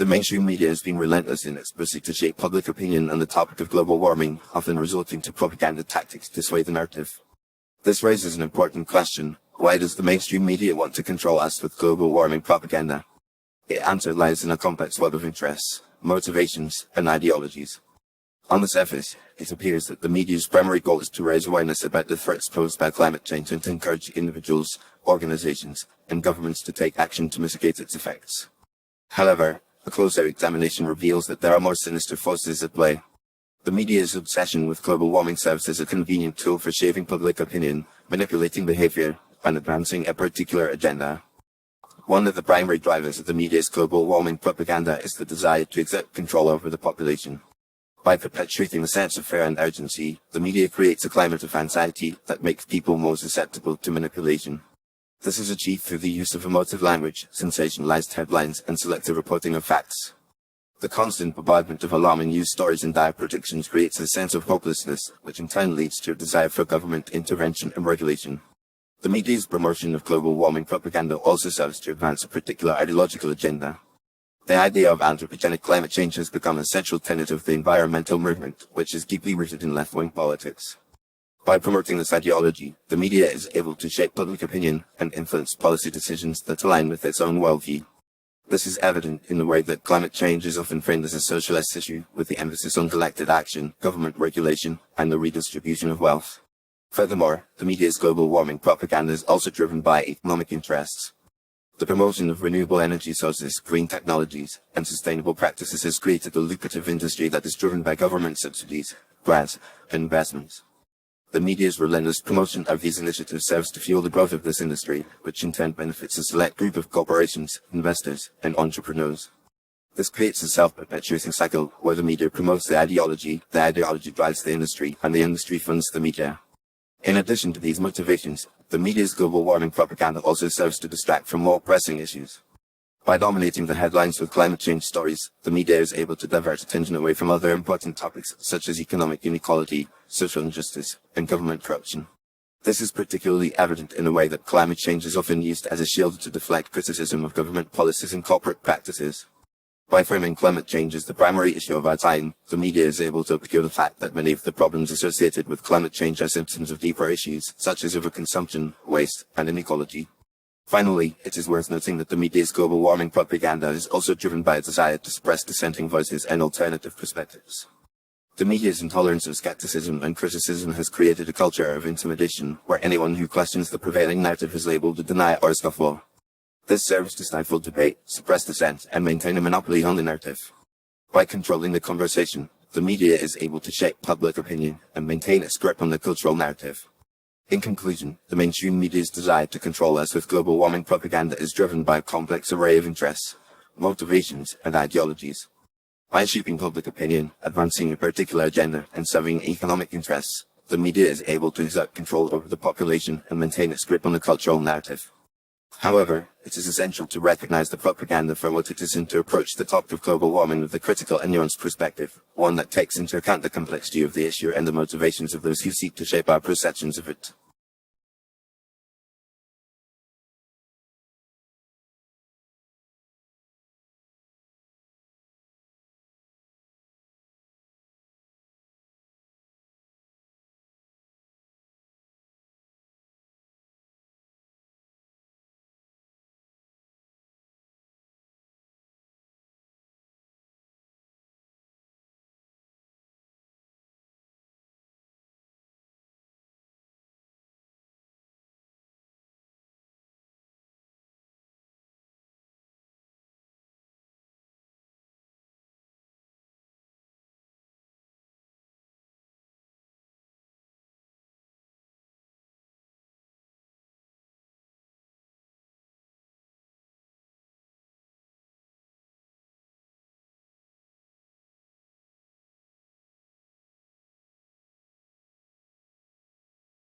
The mainstream media has been relentless in its pursuit to shape public opinion on the topic of global warming, often resorting to propaganda tactics to sway the narrative. This raises an important question: why does the mainstream media want to control us with global warming propaganda? The answer lies in a complex web of interests, motivations, and ideologies. On the surface, it appears that the media's primary goal is to raise awareness about the threats posed by climate change and to encourage individuals, organizations, and governments to take action to mitigate its effects. However, a closer examination reveals that there are more sinister forces at play. The media's obsession with global warming serves as a convenient tool for shaping public opinion, manipulating behavior, and advancing a particular agenda. One of the primary drivers of the media's global warming propaganda is the desire to exert control over the population. By perpetuating a sense of fear and urgency, the media creates a climate of anxiety that makes people more susceptible to manipulation. This is achieved through the use of emotive language, sensationalized headlines, and selective reporting of facts. The constant bombardment of alarming news stories and dire predictions creates a sense of hopelessness, which in turn leads to a desire for government intervention and regulation. The media's promotion of global warming propaganda also serves to advance a particular ideological agenda. The idea of anthropogenic climate change has become a central tenet of the environmental movement, which is deeply rooted in left-wing politics. By promoting this ideology, the media is able to shape public opinion and influence policy decisions that align with its own worldview. This is evident in the way that climate change is often framed as a socialist issue, with the emphasis on collective action, government regulation, and the redistribution of wealth. Furthermore, the media's global warming propaganda is also driven by economic interests. The promotion of renewable energy sources, green technologies, and sustainable practices has created a lucrative industry that is driven by government subsidies, grants, and investments. The media's relentless promotion of these initiatives serves to fuel the growth of this industry, which in turn benefits a select group of corporations, investors, and entrepreneurs. This creates a self-perpetuating cycle where the media promotes the ideology drives the industry, and the industry funds the media. In addition to these motivations, the media's global warming propaganda also serves to distract from more pressing issues. By dominating the headlines with climate change stories, the media is able to divert attention away from other important topics such as economic inequality, social injustice, and government corruption. This is particularly evident in the way that climate change is often used as a shield to deflect criticism of government policies and corporate practices. By framing climate change as the primary issue of our time, the media is able to obscure the fact that many of the problems associated with climate change are symptoms of deeper issues, such as overconsumption, waste, and inequality. Finally, it is worth noting that the media's global warming propaganda is also driven by a desire to suppress dissenting voices and alternative perspectives. The media's intolerance of skepticism and criticism has created a culture of intimidation, where anyone who questions the prevailing narrative is labeled a denier or a scofflaw. This serves to stifle debate, suppress dissent, and maintain a monopoly on the narrative. By controlling the conversation, the media is able to shape public opinion and maintain its grip on the cultural narrative. In conclusion, the mainstream media's desire to control us with global warming propaganda is driven by a complex array of interests, motivations, and ideologies. By shaping public opinion, advancing a particular agenda, and serving economic interests, the media is able to exert control over the population and maintain its grip on the cultural narrative. However, it is essential to recognize the propaganda for what it is and to approach the topic of global warming with a critical and nuanced perspective, one that takes into account the complexity of the issue and the motivations of those who seek to shape our perceptions of it.